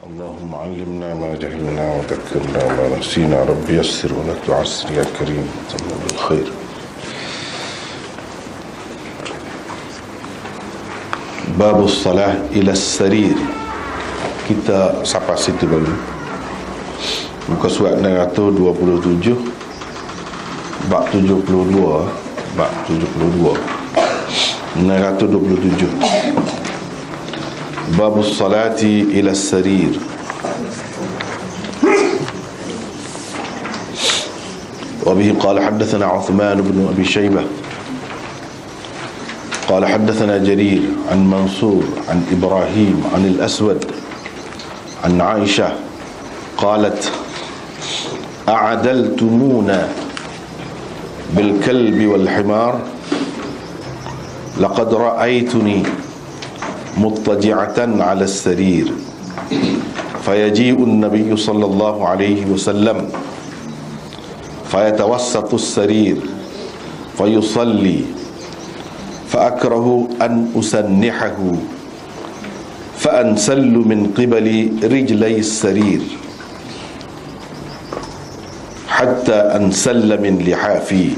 اللهم علمنا ما جهلنا وذكرنا ما نسينا رب يسر ولا تعسر يا كريم تمام بالخير. Bab salah ila sarir. Kita sampai situ dulu. Muka surat 627, bab 72, bab 72, 627. Bab salati ila sarir. وبه قال حدثنا عثمان بن أبي شيبة قال حدثنا جرير عن منصور عن إبراهيم عن الأسود عن عائشة قالت أعدلتمونا بالكلب والحمار لقد رأيتني مضطجعة على السرير فيجيء النبي صلى الله عليه وسلم فيتوسط السرير فيصلي فأكره أن أسنحه فأنسل من قبل رجلي السرير حتى أنسل من لحافي.